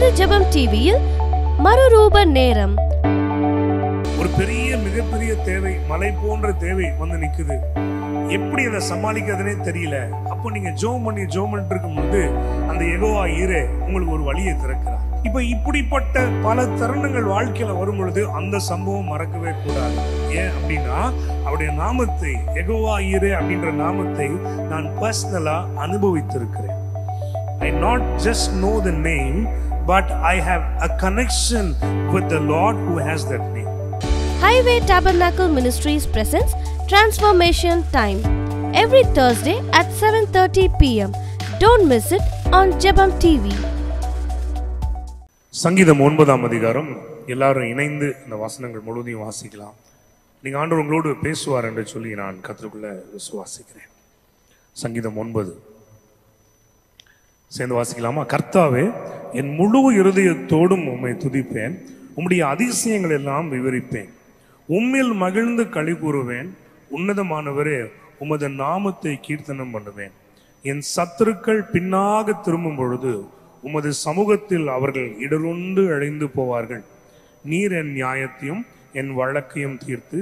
நமது ஜெபம் டிவியில் மறுரூப நேரம். ஒரு மிகப்பெரிய தேவை, மலை போன்ற தேவை வந்து நிக்குது. எப்படி அதை சமாளிக்கிறதுனே தெரியல. அப்போ நீங்க ஜெபம் பண்ணிட்டு இருக்கும்போது அந்த யெகோவா ஈரே உங்களுக்கு ஒரு வழியை திறக்கிறார். இப்ப இப்படிப்பட்ட பல தருணங்கள் வாழ்க்கையில வரும் பொழுது அந்த சம்பவம் மறக்கவே கூடாது. ஏன் அப்படின்னா அவருடைய நாமத்தை, யெகோவா ஈரே அப்படின்ற நாமத்தை நான் பர்சனலா அனுபவித்திருக்கிறேன். I not just know the name, but I have a connection with the Lord who has that name. Highway Tabernacle Ministries presents Transformation Time every Thursday at 7:30 p.m. Don't miss it on Jebam TV. சங்கீதம் 9ஆம் அதிகாரம். எல்லாரும் இணைந்து இந்த வசனங்கள் முழுவதையும் வாசிக்கலாம். நீங்க ஆண்டவர் உங்களோடு பேசுவார் என்று சொல்லி நான் கர்த்தருக்குள்ள விசுவாசிக்கிறேன். சங்கீதம் 9 சேர்ந்து வாசிக்கலாமா? கர்த்தாவே, என் முழு இருதயத்தோடும் உம்மை துதிப்பேன், உம்முடைய அதிசயங்கள் எல்லாம் விவரிப்பேன், உம்மில் மகிழ்ந்து களி கூறுவேன். உன்னதமானவரே, உமது நாமத்தை கீர்த்தனம் பண்ணுவேன். என் சத்துருக்கள் பின்னாக திரும்பும் பொழுது உமது சமூகத்தில் அவர்கள் இடருண்டு அழிந்து போவார்கள். நீர் என் நியாயத்தையும் என் வழக்கையும் தீர்த்து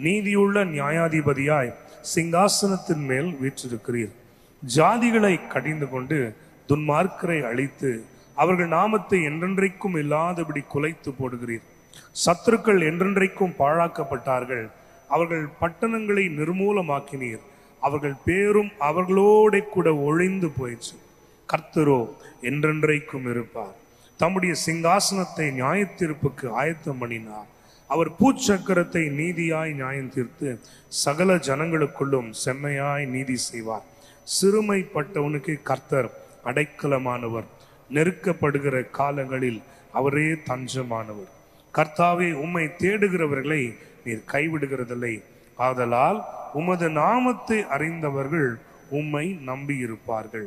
நீதியுள்ள நியாயாதிபதியாய் சிங்காசனத்தின் மேல் வீற்றிருக்கிறீர். ஜாதிகளை கடிந்து கொண்டு துன்மார்க்கரை அழித்து அவர்கள் நாமத்தை என்றென்றைக்கும் இல்லாதபடி குலைத்து போடுகிறீர். சத்துருக்கள் என்றென்றைக்கும் பாழாக்கப்பட்டார்கள். அவர்கள் பட்டணங்களை நிர்மூலமாக்கினீர். அவர்கள் பேரும் அவர்களோட கூட ஒழிந்து போயிற்று. கர்த்தரோ என்றென்றைக்கும் இருப்பார். தம்முடைய சிங்காசனத்தை நியாயத்தீர்ப்புக்கு ஆயத்தம் பண்ணினார். அவர் பூச்சக்கரத்தை நீதியாய் நியாயம் தீர்த்து சகல ஜனங்களுக்குள்ளும் செம்மையாய் நீதி செய்வார். சிறுமைப்பட்டவனுக்கு கர்த்தர் அடைக்கலமானவர். நெருக்கப்படுகிற காலங்களில் அவரே தஞ்சமானவர். கர்த்தாவே, உம்மை தேடுகிறவர்களை நீர் கைவிடுகிறதில்லை. ஆதலால் உமது நாமத்தை அறிந்தவர்கள் உம்மை நம்பி இருப்பார்கள்.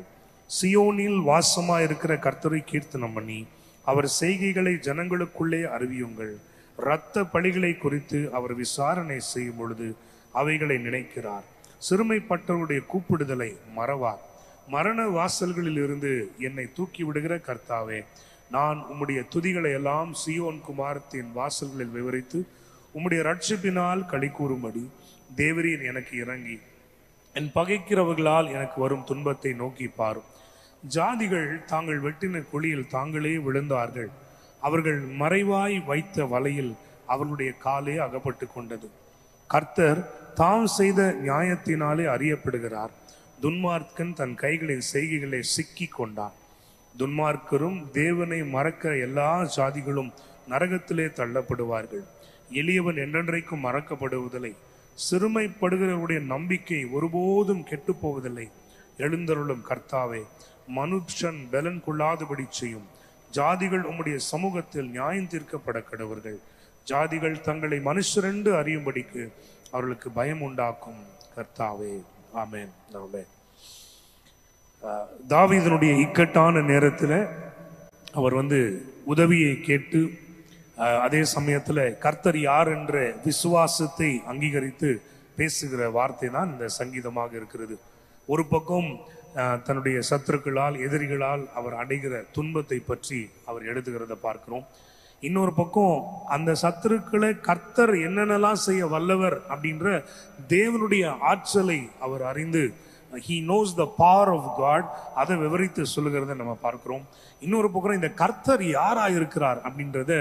சியோனில் வாசமாயிருக்கிற கர்த்தரை கீர்த்தனம் பண்ணி அவர் செய்கைகளை ஜனங்களுக்குள்ளே அறிவியுங்கள். இரத்த பழிகளை குறித்து அவர் விசாரணை செய்யும் பொழுது அவைகளை நினைக்கிறார். சிறுமைப்பட்டவருடைய கூப்பிடுதலை மறவார். மரண வாசல்களில் இருந்து என்னை தூக்கி விடுகிற கர்த்தாவே, நான் உம்முடைய துதிகளை எல்லாம் சியோன் குமாரத்தின் வாசல்களில் விவரித்து உம்முடைய ரட்சிப்பினால் களி கூறும்படி தேவரீர் எனக்கு இறங்கி என் பகைக்கிறவர்களால் எனக்கு வரும் துன்பத்தை நோக்கி பாரும். ஜாதிகள் தாங்கள் வெட்டின குழியில் தாங்களே விழுந்தார்கள். அவர்கள் மறைவாய் வைத்த வலையில் அவர்களுடைய காலே அகப்பட்டு கொண்டது. கர்த்தர் தாம் செய்த நியாயத்தினாலே அறியப்படுகிறார். துன்மார்க்கன் தன் கைகளின் செய்கைகளை சிக்கி கொண்டான். துன்மார்க்கரும் தேவனை மறக்கிற எல்லா ஜாதிகளும் நரகத்திலே தள்ளப்படுவார்கள். எளியவன் என்றென்றைக்கும் மறக்கப்படுவதில்லை. சிறுமைப்படுகிறவருடைய நம்பிக்கை ஒருபோதும் கெட்டு போவதில்லை. எழுந்தருளும் கர்த்தாவே, மனுஷன் பலன் கொள்ளாதபடி செய்யும். ஜாதிகள் உம்முடைய சமூகத்தில் நியாயம் தீர்க்கப்பட கடவர்கள். ஜாதிகள் தங்களை மனுஷரென்று அறியும்படிக்கு அவர்களுக்கு பயம் உண்டாக்கும் கர்த்தாவே. ஆமென், ஆமென். தாவீதினுடைய இக்கட்டான நேரத்தில் அவர் உதவியை கேட்டு அதே சமயத்தில் கர்த்தர் யார் என்ற விசுவாசத்தை அங்கீகரித்து பேசுகிற வார்த்தை தான் இந்த சங்கீதமாக இருக்கிறது. ஒரு பக்கம் தன்னுடைய சத்துருக்களால், எதிரிகளால் அவர் அடைகிற துன்பத்தை பற்றி அவர் எழுதுகிறத பார்க்கிறோம். இன்னொரு பக்கம் அந்த சத்துருக்களை கர்த்தர் என்னென்னலாம் செய்ய வல்லவர் அப்படின்ற தேவனுடைய ஆற்றலை அவர் அறிந்து, he knows the power of God, அதை விவரித்து சொல்லுகிறத நம்ம பார்க்கிறோம். இன்னொரு பக்கம் இந்த கர்த்தர் யாரா இருக்கிறார் அப்படின்றத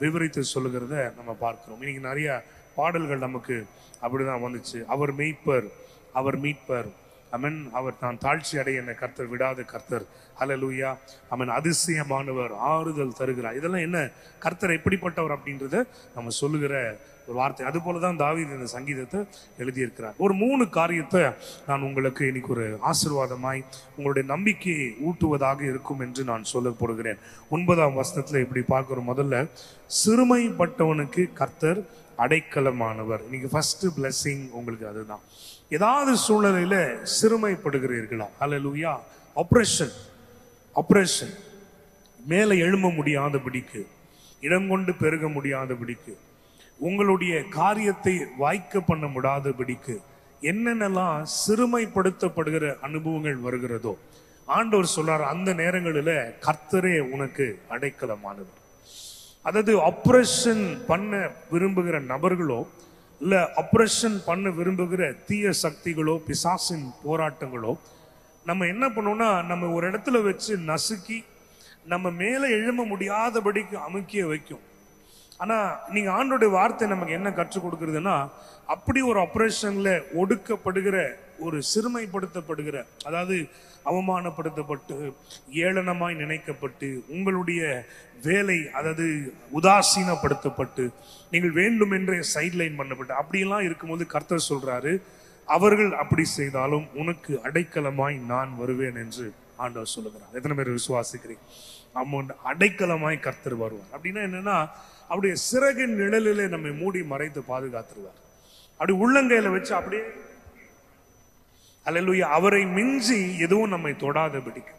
விவரித்து சொல்லுகிறத நம்ம பார்க்கிறோம். இன்னைக்கு நிறைய பாடல்கள் நமக்கு அப்படிதான் வந்துச்சு. அவர் மெய்ப்பர், அவர் மீட்பர், அமன், அவர் நான் தாழ்ச்சி அடைய என்னை கர்த்தர் விடாத கர்த்தர், ஹல்லேலூயா, அமன், அதிசயமானவர், ஆறுதல் தருகிறார். இதெல்லாம் என்ன, கர்த்தர் எப்படிப்பட்டவர் அப்படின்றத நம்ம சொல்லுகிற ஒரு வார்த்தை. அது போலதான் தாவீது இந்த சங்கீதத்தை எழுதியிருக்கிறார். ஒரு 3 காரியத்தை நான் உங்களுக்கு இன்னைக்கு ஒரு ஆசீர்வாதமாய் உங்களுடைய நம்பிக்கையை ஊட்டுவதாக இருக்கும் என்று நான் சொல்ல போடுகிறேன். 9ஆம் வசனத்துல இப்படி பார்க்கிறோம். முதல்ல, சிறுமைப்பட்டவனுக்கு கர்த்தர் அடைக்கலமானவர். இன்னைக்கு ஃபர்ஸ்ட் பிளெஸிங் உங்களுக்கு அதுதான். ஏதாவது சூழ்நிலையில சிறுமைப்படுகிறீர்களா? ஹல்லேலூயா. ஆபரேஷன் மேலே எழும்ப முடியாதபடிக்கு, இடம் கொண்டு பெருக முடியாதபடிக்கு, உங்களுடைய காரியத்தை வாய்க்க பண்ண முடியாதபடிக்கு என்னென்னலாம் சிறுமைப்படுத்தப்படுகிற அனுபவங்கள் வருகிறதோ ஆண்டவர் சொல்றாரு, அந்த நேரங்களில கர்த்தரே உனக்கு அடைக்கலமானவர். அதாவது ஆபரேஷன் பண்ண விரும்புகிற நபர்களோ இல்ல ஆபரேஷன் பண்ண விரும்புகிற தீய சக்திகளோ பிசாசின் போராட்டங்களோ நம்ம என்ன பண்ணோம்னா, நம்ம ஒரு இடத்துல வச்சு நசுக்கி நம்ம மேல எழும்ப முடியாதபடிக்கு அமுக்கிய வைக்கும். ஆனா நீங்க ஆண்டோடைய வார்த்தை நமக்கு என்ன கற்றுக் கொடுக்குறதுன்னா, அப்படி ஒரு ஆபரேஷன்ல ஒடுக்கப்படுகிற, ஒரு சிறுமைப்படுத்தப்படுகிற, அதாவது அவமானப்படுத்தப்பட்டு ஏளனமாய் நினைக்கப்பட்டு உங்களுடைய வேலை அதாவது உதாசீனப்படுத்தப்பட்டு நீங்கள் வேண்டுமென்றே சைட்லைன் பண்ணப்பட்டு அப்படியெல்லாம் இருக்கும்போது கர்த்தர் சொல்றாரு, அவர்கள் அப்படி செய்தாலும் உனக்கு அடைக்கலமாய் நான் வருவேன் என்று ஆண்டவர் சொல்லுகிறார். எத்தனை பேர் விசுவாசிக்கிறீங்க? அடைக்கலமாய் கர்த்தர் வருவார். அப்படின்னா என்னன்னா, அவருடைய சிறகின் நிழலிலே நம்மை மூடி மறைத்து பாதுகாத்துருவார். அப்படி உள்ளங்கையில வச்சு அப்படியே அல்லேலூயா, அவரை மிஞ்சி எதுவும் நம்மை தொடாதபடிக்கு.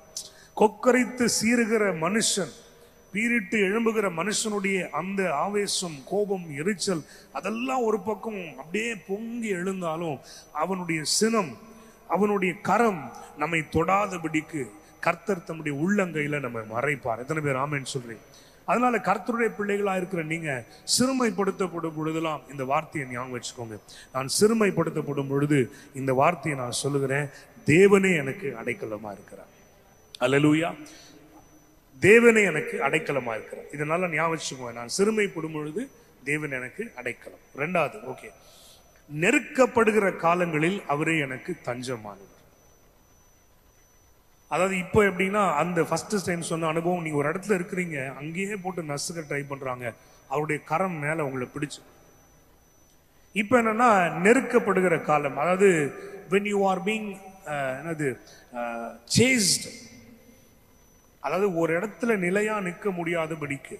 கொக்கரித்து சீறுகிற மனுஷன், பீரிட்டு எழும்புகிற மனுஷனுடைய அந்த ஆவேசம், கோபம், எரிச்சல் அதெல்லாம் ஒரு பக்கம் அப்படியே பொங்கி எழுந்தாலும் அவனுடைய சினம், அவனுடைய கரம் நம்மை தொடாதபடிக்கு கர்த்தர் தம்முடைய உள்ளங்கையில நம்ம மறைப்பார். எத்தனை பேர் ஆமென் சொல்றீங்க? அதனால கர்த்தருடைய பிள்ளைகளா இருக்கிற நீங்க சிறுமைப்படுத்தப்படும் பொழுதெல்லாம் இந்த வார்த்தையை ஞாபகம் வச்சுக்கோங்க. நான் சிறுமைப்படுத்தப்படும் பொழுது இந்த வார்த்தையை நான் சொல்லுகிறேன், தேவனே எனக்கு அடைக்கலமா இருக்கிறார். அல்லேலூயா, தேவனே எனக்கு அடைக்கலமா இருக்கிறார். இதனால ஞாபகம் வச்சுக்கோங்க, நான் சிறுமைப்படும் பொழுது தேவன் எனக்கு அடைக்கலம். ரெண்டாவது, ஓகே, நெருக்கப்படுகிற காலங்களில் அவரே எனக்கு தஞ்சமானவர். அதாவது இப்போ எப்படின்னா, அந்த ஃபர்ஸ்ட் டைம் சொன்ன அனுபவம், நீங்க ஒரு இடத்துல இருக்கிறீங்க, அங்கேயே போட்டு நசுக்க ட்ரை பண்றாங்க, அவருடைய கரம் மேல உங்களை பிடிச்சு. இப்ப என்னன்னா, நெருக்கப்படுகிற காலம், அதாவது when you are being என்னது chased, அதாவது ஒரு இடத்துல நிலையா நிற்க முடியாதபடிக்கு,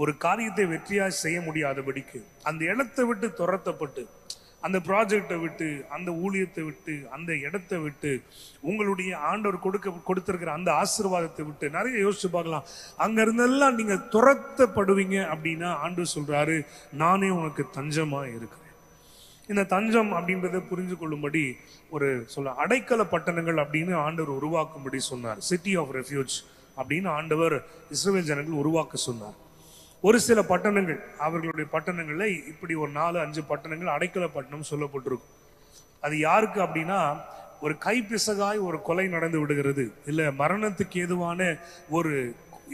ஒரு காரியத்தை வெற்றியா செய்ய முடியாதபடிக்கு, அந்த இடத்தை விட்டு துரத்தப்பட்டு, அந்த ப்ராஜெக்டை விட்டு, அந்த ஊழியத்தை விட்டு, அந்த இடத்தை விட்டு, உங்களுடைய ஆண்டவர் கொடுத்திருக்கிற அந்த ஆசீர்வாதத்தை விட்டு, நிறைய யோசிச்சு பார்க்கலாம், அங்க இருந்தெல்லாம் நீங்க துரத்தப்படுவீங்க. அப்படின்னா ஆண்டவர் சொல்றாரு, நானே உனக்கு தஞ்சமா இருக்கிறேன். இந்த தஞ்சம் அப்படின்றத புரிஞ்சு கொள்ளும்படி ஒரு அடைக்கல பட்டணங்கள் அப்படின்னு ஆண்டவர் உருவாக்கும்படி சொன்னார். சிட்டி ஆஃப் ரெஃப்யூஜ் அப்படின்னு ஆண்டவர் இஸ்ரவேல் ஜனங்கள் உருவாக்க சொன்னார். ஒரு சில பட்டணங்கள், அவர்களுடைய பட்டணங்கள்ல இப்படி ஒரு 4-5 பட்டணங்கள் அடைக்கல பட்டணம் சொல்லப்பட்டிருக்கும். அது யாருக்கு அப்படின்னா, ஒரு கைப்பிசகாய் ஒரு கொலை நடந்து விடுகிறது, இல்ல மரணத்துக்கு ஏதுவான ஒரு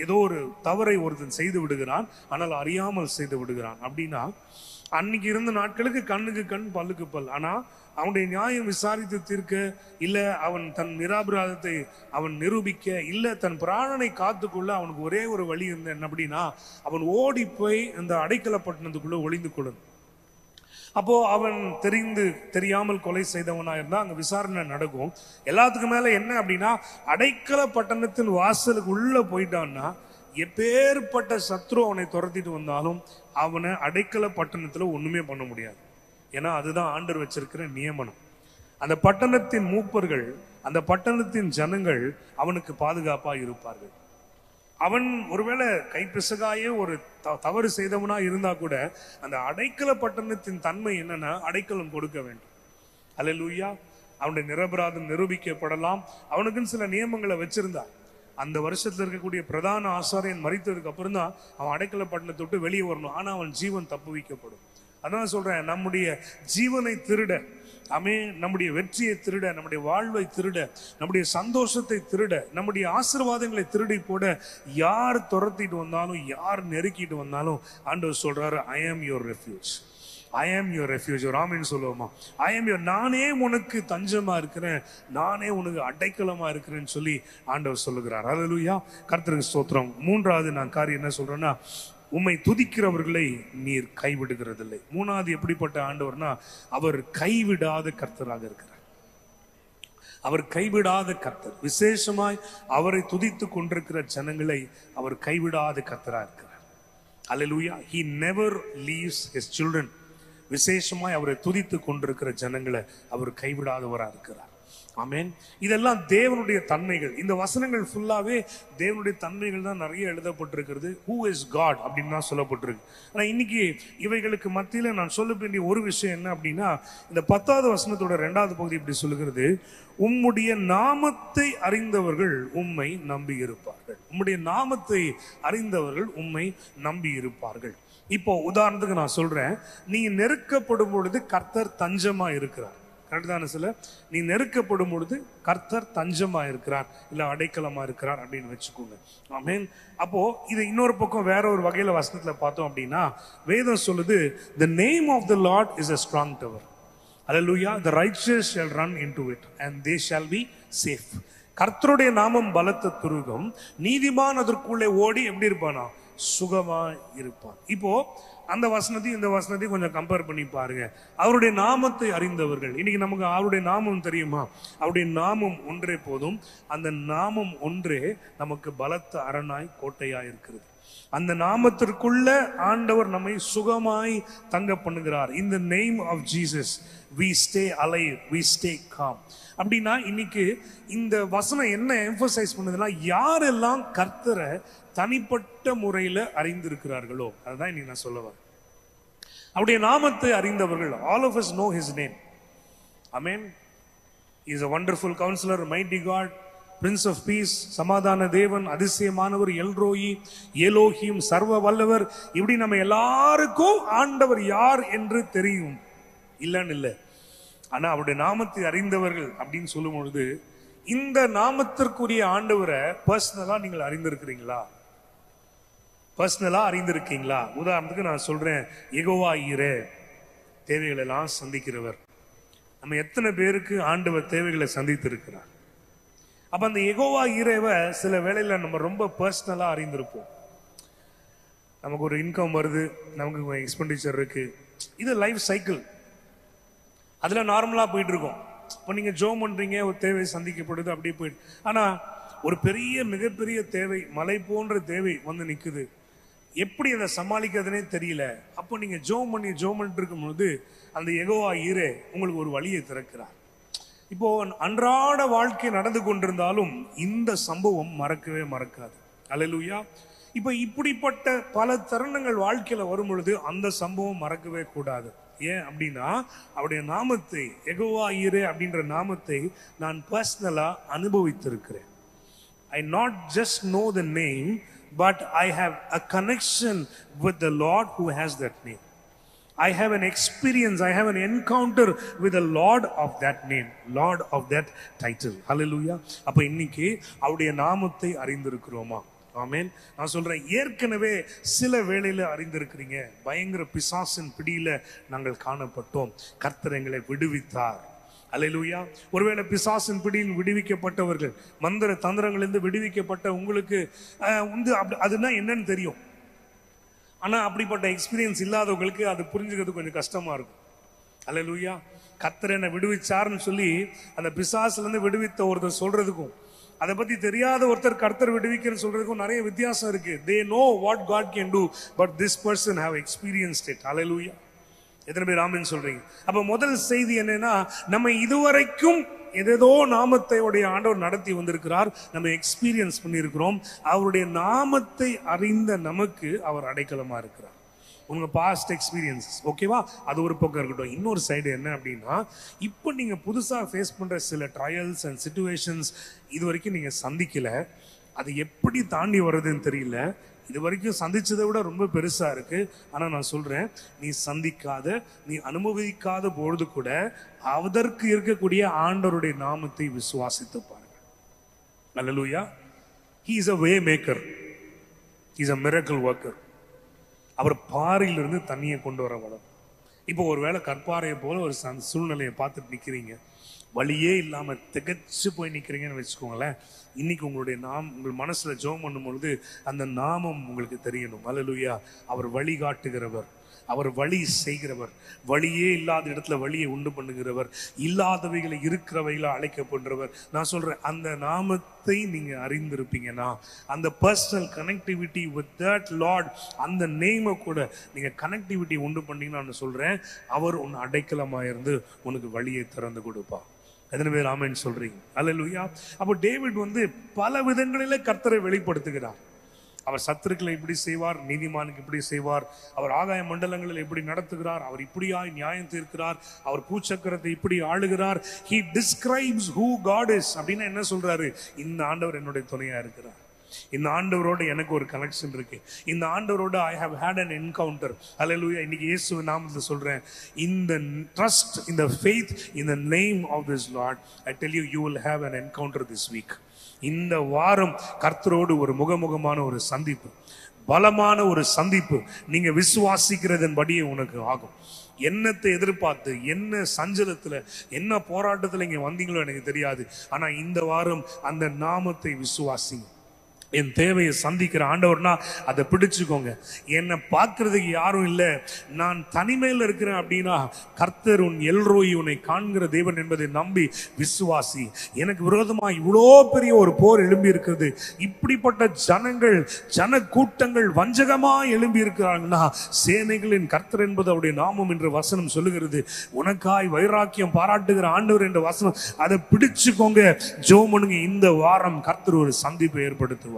ஏதோ ஒரு தவறை ஒருத்தன் செய்து விடுகிறான், ஆனால் அறியாமல் செய்து விடுகிறான். அப்படின்னா அன்னைக்கு இருந்த நாட்களுக்கு கண்ணுக்கு கண் பல்லுக்கு பல், ஆனா அவனுடைய நியாயம் விசாரித்து தீர்க்க, இல்ல அவன் தன் நிராபராதத்தை அவன் நிரூபிக்க, இல்ல தன் பிராணனை காத்துக்கொள்ள அவனுக்கு ஒரே ஒரு வழி இருந்த என்ன அப்படின்னா, அவன் ஓடி போய் இந்த அடைக்கல பட்டணத்துக்குள்ள ஒளிந்து கொள்ளணும். அப்போ அவன் தெரியாமல் கொலை செய்தவனா இருந்தா அங்க விசாரணை நடக்கும். எல்லாத்துக்கும் மேல என்ன அப்படின்னா, அடைக்கல பட்டணத்தின் வாசலுக்கு உள்ள போயிட்டான்னா எப்பேற்பட்ட சத்ரு அவனை துரத்திட்டு வந்தாலும் அவனை அடைக்கல பட்டணத்துல ஒண்ணுமே பண்ண முடியாது. ஏன்னா அதுதான் ஆண்டவர் வச்சிருக்கிற நியமனம். அந்த பட்டணத்தின் மூப்பர்கள், அந்த பட்டணத்தின் ஜனங்கள் அவனுக்கு பாதுகாப்பா இருப்பார்கள். அவன் ஒருவேளை கைப்பிசகாயே ஒரு தவறு செய்தவனா இருந்தா கூட அந்த அடைக்கல பட்டணத்தின் தன்மை என்னன்னா, அடைக்கலம் கொடுக்க வேண்டும். அல்லேலூயா, அவனுடைய நிரபராதம் நிரூபிக்கப்படலாம். அவனுக்குன்னு சில நியமங்களை வச்சிருந்தான். அந்த வருஷத்துல இருக்கக்கூடிய பிரதான ஆசாரியன் மரித்ததுக்கு அப்புறம் தான் அவன் அடைக்கல பட்டணத்தை விட்டு வெளியே வரணும். ஆனா அவன் ஜீவன் தப்பு வைக்கப்படும். அதான் சொல்றேன், நம்முடைய ஜீவனை திருட, நம்முடைய வெற்றியை திருட, நம்முடைய வாழ்வை திருட, நம்முடைய சந்தோஷத்தை திருட, நம்முடைய ஆசீர்வாதங்களை திருடி போட யார் துரத்திட்டு வந்தாலும், யார் நெருக்கிட்டு வந்தாலும் ஆண்டவர் சொல்றாரு, ஐ am your refuge, I am your refuge. ஒரு ஆமென் சொல்லுவோமா? ஐ ஆம் யுவர், நானே உனக்கு தஞ்சமா இருக்கிறேன், நானே உனக்கு அடைக்கலமா இருக்கிறேன்னு சொல்லி ஆண்டவர் சொல்லுகிறார். அல்லேலூயா, கர்த்தருக்கு ஸ்தோத்திரம். மூன்றாவது நான் காரியம் என்ன சொல்றேன்னா, உம்மை துதிக்கிறவர்களை நீர் கைவிடுகிறதில்லை. மூணாவது எப்படிப்பட்ட ஆண்டவர்னா, அவர் கைவிடாத கர்த்தராக இருக்கிறார். அவர் கைவிடாத கர்த்தர். விசேஷமாய் அவரை துதித்து கொண்டிருக்கிற ஜனங்களை அவர் கைவிடாத கர்த்தராக இருக்கிறார். அல்லேலூயா, he never leaves his children. விசேஷமாய் அவரை துதித்து கொண்டிருக்கிற ஜனங்களை அவர் கைவிடாதவராக இருக்கிறார். ஆமென். இதெல்லாம் தேவனுடைய தன்மைகள். இந்த வசனங்கள் ஃபுல்லாவே தேவனுடைய தன்மைகள் தான் நிறைய எழுதப்பட்டிருக்கிறது. ஹூ இஸ் காட் அப்படின்னு தான் சொல்லப்பட்டிருக்கு. ஆனா இன்னைக்கு இவைகளுக்கு மத்தியில நான் சொல்ல வேண்டிய ஒரு விஷயம் என்ன அப்படின்னா, இந்த 10வது வசனத்தோட 2வது பகுதி இப்படி சொல்லுகிறது, உம்முடைய நாமத்தை அறிந்தவர்கள் உம்மை நம்பி இருப்பார்கள். உம்முடைய நாமத்தை அறிந்தவர்கள் உம்மை நம்பி இருப்பார்கள். இப்போ உதாரணத்துக்கு நான் சொல்றேன், நீங்க நெருக்கப்படும் பொழுது கர்த்தர் தஞ்சமா இருக்கிறார். கரெக்ட் தானே? சில நீ நெருக்கப்படும் பொழுது கர்த்தர் தஞ்சமா இருக்கிறார், இல்ல அடைக்கலமா இருக்கிறார் அப்படின்னு வச்சுக்கோங்க. ஆமென். அப்போ இது இன்னொரு பக்கம் வேற ஒரு வகையில வசனத்துல பார்த்தோம் அப்படின்னா, வேதம் சொல்லுது, the name of the Lord is a strong tower. Hallelujah. The righteous shall run into it and they shall be safe. கர்த்தருடைய நாமம் பலத்த துருகம், நீதிமான் அதற்குள்ளே ஓடி எப்படி இருப்பானா? சுகமா இருப்பான். இப்போ அந்த வசனத்தையும் இந்த வசனத்தையும் கொஞ்சம் கம்பேர் பண்ணி பாருங்க. அவருடைய நாமத்தை அறிந்தவர்கள், இன்னைக்கு நமக்கு அவருடைய நாமம் தெரியுமா? அவருடைய நாமம் ஒன்றே போதும். அந்த நாமம் ஒன்றே நமக்கு பலத்த அரணாய் கோட்டையாய் இருக்கிறது. அந்த நாமத்திற்குள்ள ஆண்டவர் நம்மை சுகமாய் தங்க பண்ணுகிறார். In the name of Jesus we stay alive, we stay calm. அப்படின்னா இன்னைக்கு இந்த வசனம் என்ன எம்பசைஸ் பண்ணுதுன்னா, யாரெல்லாம் கர்த்தரை தனிப்பட்ட முறையில் அறிந்திருக்கிறார்களோ அதுதான் இன்னைக்கு நான் சொல்ல வரேன். அவருடைய நாமத்தை அறிந்தவர்கள், all of us know his name. Amen. He is a wonderful counselor, mighty God, Prince of Peace, சமாதான தேவன், அதிசயமானவர், எல்ரோயி, எலோஹிம், சர்வ வல்லவர். இப்படி நம்ம எல்லாருக்கும் ஆண்டவர் யார் என்று தெரியும், இல்லன்னு இல்லை. ஆனா அவருடைய நாமத்தை அறிந்தவர்கள் அப்படின்னு சொல்லும் பொழுது, இந்த நாமத்திற்குரிய ஆண்டவரை பர்சனலா நீங்கள் அறிந்திருக்கிறீங்களா? பர்சனலா அறிந்திருக்கீங்களா? உதாரணத்துக்கு நான் சொல்றேன், யெகோவா ஈரே, தேவைகளை எல்லாம் சந்திக்கிறவர். நம்ம எத்தனை பேருக்கு ஆண்டவர் தேவைகளை சந்தித்து இருக்கிறார்? அப்ப அந்த யெகோவா ஈரேவை சில வேளையில நம்ம ரொம்ப பர்சனலா அறிந்திருப்போம். நமக்கு ஒரு இன்கம் வருது, நமக்கு எக்ஸ்பெண்டிச்சர் இருக்கு, இது லைஃப் சைக்கிள், அதுல நார்மலா போயிட்டு இருக்கோம். இப்போ நீங்க ஜோம் பண்றீங்க, ஒரு தேவை சந்திக்கப்படுது, அப்படியே போயிட்டு. ஆனா ஒரு பெரிய மிகப்பெரிய தேவை, மலை போன்ற தேவை வந்து நிக்குது, எப்படி அதை சமாளிக்கிறதுனே தெரியல. அப்போ நீங்க ஜோம் பண்ணிட்டு இருக்கும் பொழுது அந்த யெகோவா ஈரே உங்களுக்கு ஒரு வழியை திறக்கிறார். இப்போ அன்றாட வாழ்க்கை நடந்து கொண்டிருந்தாலும் இந்த சம்பவம் மறக்கவே மறக்காது. அல்லேலூயா. இப்போ இப்படிப்பட்ட பல தருணங்கள் வாழ்க்கையில வரும் பொழுது அந்த சம்பவம் மறக்கவே கூடாது. ஏன் அப்படின்னா, அவருடைய நாமத்தை, யெகோவா ஈரே அப்படின்ற நாமத்தை நான் பர்சனலா அனுபவித்திருக்கிறேன். I not just know the name, but I have a connection with the Lord who has that name. I have an experience, I have an encounter with the Lord of that name, Lord of that title. Hallelujah. அப்ப இன்னைக்கு அவருடைய நாமத்தை அறிந்திருக்கிறோமா? ஆமென். நான் சொல்றேன், ஏற்கனவே சில வேளையில அறிந்திருக்கிறீங்க. பயங்கர பிசாசின் பிடியில நாங்கள் காணப்பட்டோம், கர்த்தர் எங்களை விடுவித்தார். அல்லேலூயா. ஒருவேளை பிசாசின் பிடியில் விடுவிக்கப்பட்டவர்கள், மந்திர தந்திரங்களிலிருந்து விடுவிக்கப்பட்ட உங்களுக்கு அதுனா என்னன்னு தெரியும். ஆனா அப்படிப்பட்ட எக்ஸ்பீரியன்ஸ் இல்லாதவங்களுக்கு அது புரிஞ்சுக்கிறது கொஞ்சம் கஷ்டமா இருக்கும். அல்லேலூயா. கர்த்தர் என்னை விடுவிச்சார்னு சொல்லி அந்த பிசாசுல இருந்து விடுவித்த ஒருத்தர் சொல்றதுக்கும், அதை பத்தி தெரியாத ஒருத்தர் கர்த்தர் விடுவிக்கிறன்னு சொல்றதுக்கும் நிறைய வித்தியாசம் இருக்கு. They know what God can do, but this person have experienced it. Hallelujah. எத்தனை பேர் ஆமென் சொல்றீங்க? அப்ப முதல் செய்தி என்னன்னா, நம்ம இதுவரைக்கும் ஏதேதோ நாமத்தை உடைய ஆண்டவர் நடத்தி வந்திருக்கிறார், நம்ம எக்ஸ்பீரியன்ஸ் பண்ணியிருக்கிறோம். அவருடைய நாமத்தை அறிந்த நமக்கு அவர் அடைக்கலமா இருக்கிறார். உங்க பாஸ்ட் எக்ஸ்பீரியன்ஸஸ் ஓகேவா, அது ஒரு பக்கம் இருக்கட்டும். இன்னொரு சைடு என்ன அப்படின்னா, இப்போ நீங்க புதுசா ஃபேஸ் பண்ற சில ட்ரையல்ஸ் அண்ட் சிச்சுவேஷன்ஸ் இது வரைக்கும் நீங்க சந்திக்கல, அது எப்படி தாண்டி வர்றதுன்னு தெரியல. இது வரைக்கும் சந்திச்சதை விட ரொம்ப பெருசா இருக்கு. ஆனா நான் சொல்றேன், நீ சந்திக்காத, நீ அனுபவிக்காத பொழுது கூட அதற்கு இருக்கக்கூடிய ஆண்டவருடைய நாமத்தை விசுவாசித்து பாருங்க. அல்லேலூயா. He is a way maker. He is a miracle worker. அவர் பாறையிலிருந்து தண்ணியை கொண்டு வர வளம். இப்போ ஒருவேளை கற்பாறையை போல ஒரு சூழ்நிலையை பார்த்துட்டு நிக்கிறீங்க, வழியே இல்லாம திகச்சு போய் நிக்கிறீங்கன்னு வச்சுக்கோங்களேன். இன்னைக்கு உங்களுடைய உங்கள் மனசுல ஜெபம் பண்ணும் பொழுது அந்த நாமம் உங்களுக்கு தெரியணும். அல்லேலூயா. அவர் வழி காட்டுகிறவர், அவர் வழி செய்கிறவர், வழியே இல்லாத இடத்துல வழியை உண்டு பண்ணுகிறவர், இல்லாதவைகளை இருக்கிறவைகளை அழைக்கப்படுறவர். நான் சொல்றேன், அந்த நாமத்தை நீங்க அறிந்திருப்பீங்கன்னா, அந்த personal connectivity with that Lord, அந்த நேமை கூட நீங்க கனெக்டிவிட்டி உண்டு பண்ணீங்கன்னா, நான் சொல்றேன், அவர் உன் அடைக்கலமா இருந்து உனக்கு வழியை திறந்து கொடுப்பா. எத்தனை பேர் ஆமென் சொல்றீங்க? அல்லேலூயா. அப்போ டேவிட் வந்து பல விதங்களிலே கர்த்தரை வெளிப்படுத்துகிறார். அவர் சத்துருக்களை இப்படி செய்வார், நீதிமானுக்கு இப்படி செய்வார், அவர் ஆகாய மண்டலங்களில் எப்படி நடத்துகிறார், அவர் இப்படியாய் நியாயம் தீர்க்கிறார், அவர் பூச்சக்கரத்தை இப்படி ஆளுகிறார். He describes who God is. அப்படின்னா என்ன சொல்றாரு? இந்த ஆண்டவர் என்னுடைய துணையா இருக்கிறார், இந்த ஆண்டவரோட எனக்கு ஒரு கனெக்ஷன் இருக்கு, இந்த ஆண்டவரோட I have had an encounter. அல்லேலூயா. இன்னைக்கு இயேசு நாமத்தில் சொல்றேன், இந்த trust, இந்த faith in the name of this Lord, I tell you, you will have an encounter this week. இந்த வாரம் கர்த்தரோடு ஒரு முகமுகமான ஒரு சந்திப்பு, பலமான ஒரு சந்திப்பு நீங்க விசுவாசிக்கிறதன் படியே உனக்கு ஆகும். என்னத்தை எதிர்பார்த்து, என்ன சஞ்சலத்துல, என்ன போராட்டத்துல இங்க வந்தீங்களோ எனக்கு தெரியாது. ஆனா இந்த வாரம் அந்த நாமத்தை விசுவாசிங்க. என் தேவையை சந்திக்கிற ஆண்டவர்னா அதை பிடிச்சுக்கோங்க. என்னை பார்க்கறதுக்கு யாரும் இல்லை, நான் தனிமையில் இருக்கிறேன் அப்படின்னா கர்த்தர் உன் எல்ரோய், உன்னை காண்கிற தேவன் என்பதை நம்பி விசுவாசி. எனக்கு விரோதமா இவ்வளோ பெரிய ஒரு போர் எழும்பி இருக்கிறது, இப்படிப்பட்ட ஜனங்கள், ஜன கூட்டங்கள் வஞ்சகமா எழும்பி இருக்கிறாங்கன்னா சேனைகளின் கர்த்தர் என்பது அவருடைய நாமம் என்று வசனம் சொல்லுகிறது. உனக்காய் வைராக்கியம் பாராட்டுகிற ஆண்டவர் என்ற வசனம், அதை பிடிச்சுக்கோங்க. ஜெபம் பண்ணுங்க. இந்த வாரம் கர்த்தர் ஒரு சந்திப்பை ஏற்படுத்துவார்.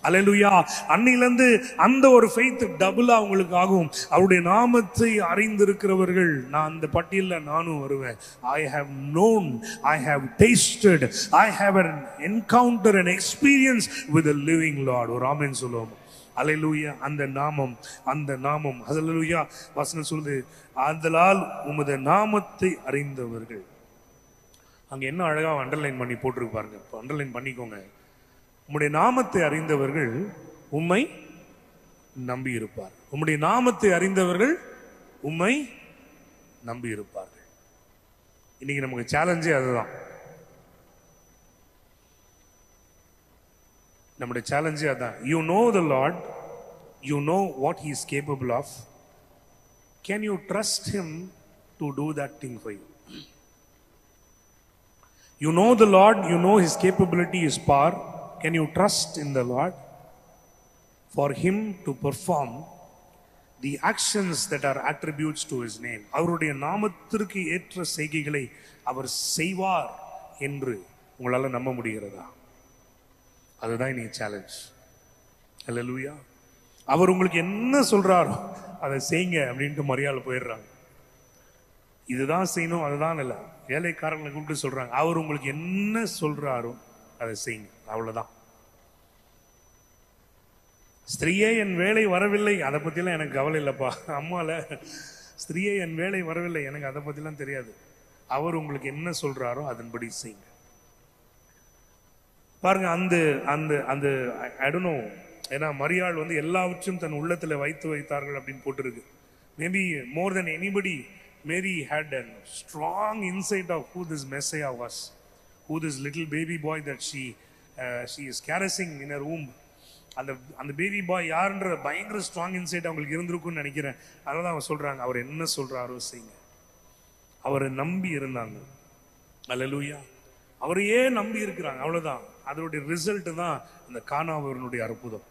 அல்லேலூயா. அன்னிலிருந்து அந்த ஒரு ஃபெய்த் டபுளா உங்களுக்கு ஆகும். அவருடைய நாமத்தை அறிந்திருக்கிறவர்கள், நான் அந்த பட்டியலில் நானும் வருவேன். I have known, I have tasted, I have an encounter, an experience with the living Lord. ஒரு ஆமென் சொல்லுவோம். அல்லேலூயா. அந்த நாமம், அந்த நாமம். அல்லேலூயா. வசனம் சொல்லுது, ஆதலால் உமது நாமத்தை அறிந்தவர்கள். அங்க என்ன அழகா அண்டர்லைன் பண்ணி போட்டிருக்கு பாருங்க. அண்டர்லைன் பண்ணிக்கோங்க. உம்முடைய நாமத்தை அறிந்தவர்கள் உம்மை நம்பி இருப்பார். உம்முடைய நாமத்தை அறிந்தவர்கள் உம்மை நம்பி இருப்பார்கள். இன்னைக்கு நமக்கு சேலஞ்சே அதுதான். நம்முடைய சேலஞ்சே அதான். You know the Lord, you know what he is capable of. Can you trust him to do that thing for you? You know the Lord, you know his capability, his power. Can you trust in the Lord for him to perform the actions that are attributes to his name? அவருடைய நாமத்திற்கு ஏற்ற செய்கைகளை அவர் செய்வார் என்று உங்களால நம்ப முடிகிறதா? அதுதான் நீ சேலஞ்ச். அல்லேலூயா. அவர் உங்களுக்கு என்ன சொல்றாரோ அதை செய்யுங்க அப்படின்ட்டு மரியாதை போயிடுறாங்க. இதுதான் செய்யணும் அதுதான் இல்லை. வேலைக்காரங்களை கூப்பிட்டு சொல்றாங்க, அவர் உங்களுக்கு என்ன சொல்றாரோ அதை செய்யுங்க, அவ்வளவுதான். ஸ்திரீயே என் வேலை வரவில்லை, அதை பத்திலாம் எனக்கு கவலை இல்லப்பா. அம்மால ஸ்திரீயே என் வேலை வரவில்லை, எனக்கு அதை பத்திலாம் தெரியாது. அவர் உங்களுக்கு என்ன சொல்றாரோ அதன்படி செய்யுங்க. பாருங்க, அந்த அந்த அந்த ஐ டோன்ட் நோ, ஏன்னா மரியாள் வந்து எல்லாவற்றையும் தன் உள்ளத்துல வைத்து வைத்தார்கள் அப்படின்னு போட்டிருக்கு. Maybe more then anybody Mary had a strong insight of who this Messiah was, who this little baby boy that she is caressing in her womb. அந்த பேபி பாய் யாருன்ற பயங்கர ஸ்ட்ராங் இன்சைட் அவங்களுக்கு இருந்திருக்கும்னு நினைக்கிறேன். அதனால அவங்க சொல்றாங்க, அவர் என்ன சொல்றாரோ செய்யுங்க. அவரை நம்பி இருந்தாங்க. அல்லேலூயா. அவரையே நம்பி இருக்கிறாங்க, அவ்வளவுதான். அதனுடைய ரிசல்ட் தான் அந்த கானாவூரினுடைய அற்புதம்.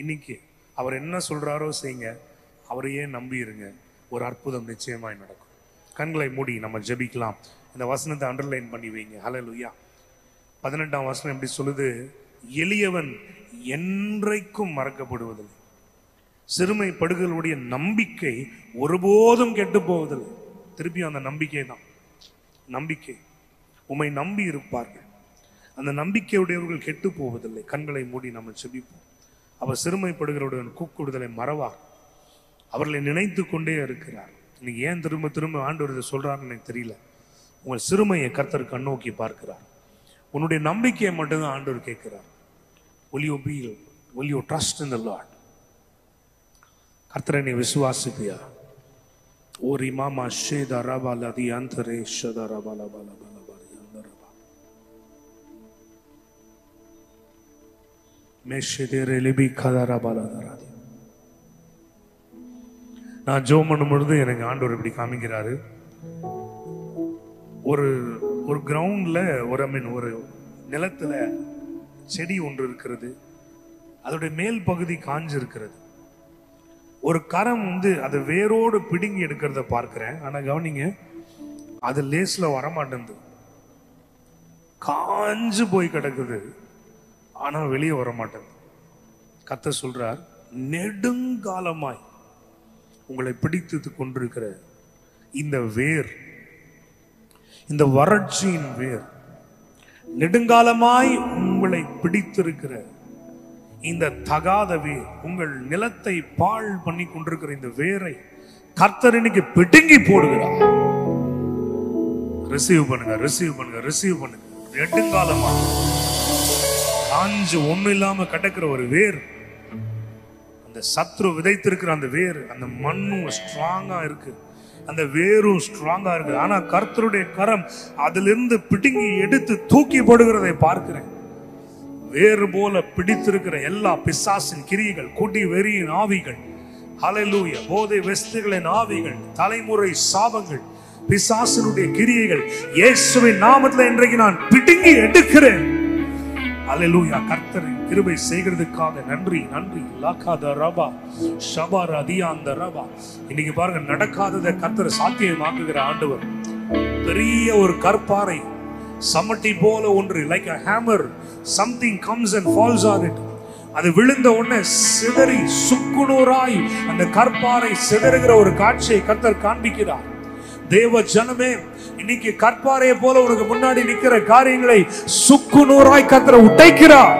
இன்னைக்கு அவர் என்ன சொல்றாரோ செய்யுங்க, அவரையே நம்பி இருங்க, ஒரு அற்புதம் நிச்சயமாய் நடக்கும். கண்களை மூடி நம்ம ஜெபிக்கலாம். இந்த வசனத்தை அண்டர்லைன் பண்ணி வைங்க. ஹல்லேலூயா. 18ஆம் வசனம் எப்படி சொல்லுது? எளியவன் என்றைக்கும் மறக்கப்படுவதில்லை, சிறுமைப்படுகளுடைய நம்பிக்கை ஒருபோதும் கெட்டு போவதில்லை. திருப்பி அந்த நம்பிக்கை தான், நம்பிக்கை. உம்மை நம்பி இருப்பார்கள், அந்த நம்பிக்கையுடையவர்கள் கெட்டு போவதில்லை. கண்களை மூடி நம்ம ஜெபிப்போம். அவர் சிறுமைப்படுகளுடைய கூக்குடுதலை மறவார், அவர்களை நினைத்து கொண்டே இருக்கிறார். இன்னைக்கு ஏன் திரும்ப திரும்ப ஆண்டவர் இதை சொல்றாருன்னு எனக்கு தெரியல. உங்கள் சிறுமையை கர்த்தர் கண்ணோக்கி பார்க்கிறார். உன்னுடைய நம்பிக்கையை மட்டும்தான் ஆண்டவர் கேட்கிறார். Will you trust in the Lord? கர்த்தரை நீ விசுவாசிப்பியா? ஓரி மாமா ஷேதா ரபாலா தி அந்தரே ஷதா ரபாலா பாலா பாலா பாலா அந்தரபா மேஷதேரே லிபி கதா ரபாலா தராதி. நான் ஜெபம் பண்ணும் பொழுது எனக்கு ஆண்டவர் இப்படி காமிக்கிறாரு. ஒரு கிரவுண்ட்ல ஒரு நிலத்துல செடி ஒன்று இருக்கிறது. அதோடைய மேல் பகுதி காஞ்சு இருக்கிறது. ஒரு கரம் வந்து அதை வேரோடு பிடுங்கி எடுக்கிறத பார்க்கிறேன். ஆனா கவனிங்க, அது லேஸ்ல வரமாட்டேங்குது. காஞ்சு போய் கிடக்குது, ஆனா வெளியே வர மாட்டேன். கர்த்தர் சொல்றார், நெடுங்காலமாய் உங்களை பிடித்து கொண்டிருக்கிற இந்த வேர், இந்த வறட்சியின் வேர், நெடுங்காலமாய் உங்களை பிடித்திருக்கிற இந்த தகாத வேர், உங்கள் நிலத்தை பாழ் பண்ணி கொண்டிருக்கிற இந்த வேரை கர்த்தர் இன்னைக்கு பிடுங்கி போடுகிறார். ரிசீவ் பண்ணுங்க, ரிசீவ் பண்ணுங்க, ரிசீவ் பண்ணுங்க. நெடுங்காலமா காஞ்சு ஒண்ணு இல்லாம கிடக்கிற ஒரு வேர், அந்த சத்ரு விதைத்திருக்கிற அந்த வேர், அந்த மண்ணும் ஸ்ட்ராங்கா இருக்கு, அந்த வேரும் ஸ்ட்ராங்கா இருக்கு. ஆனா கர்த்தருடைய கரம் அதிலிருந்து பிடுங்கி எடுத்து தூக்கி போடுகிறதை பார்க்கிறேன். வேறு போல பிடித்திருக்கிற எல்லா பிசாசின் கிரியைகள், குடி வெறியின் ஆவிகள், ஹல்லேலூயா, போதை வெஸ்துகளின் ஆவிகள், தலைமுறை சாபங்கள், பிசாசினுடைய கிரியைகள் இயேசுவின் நாமத்தில் இன்றைக்கு நான் பிடுங்கி எடுக்கிறேன். ஹல்லேலூயா. கர்த்தரின் கிருபை செய்கிறதுக்காக நன்றி, நன்றி. லாகாத ரபா ஷபார அதியாந்த ரபா. இன்னைக்கு பாருங்க, நடக்காததை கர்த்தர் சாத்தியமாக்குகிற ஆண்டவர். பெரிய ஒரு கற்பாறை, சமட்டி போல ஒன்று, like a hammer, something comes and falls on it. அது விழுந்த உடனே சிதறி சுக்குநூறாய் அந்த கற்பாறை சிதறுகிற ஒரு காட்சியை கர்த்தர் காண்பிக்கிறார். தேவ ஜனமே, இன்னைக்கு கற்பாறையை போல உனக்கு முன்னாடி நிக்கிற காரியங்களை சுக்குநூறாய் கர்த்தர் உடைக்கிறார்.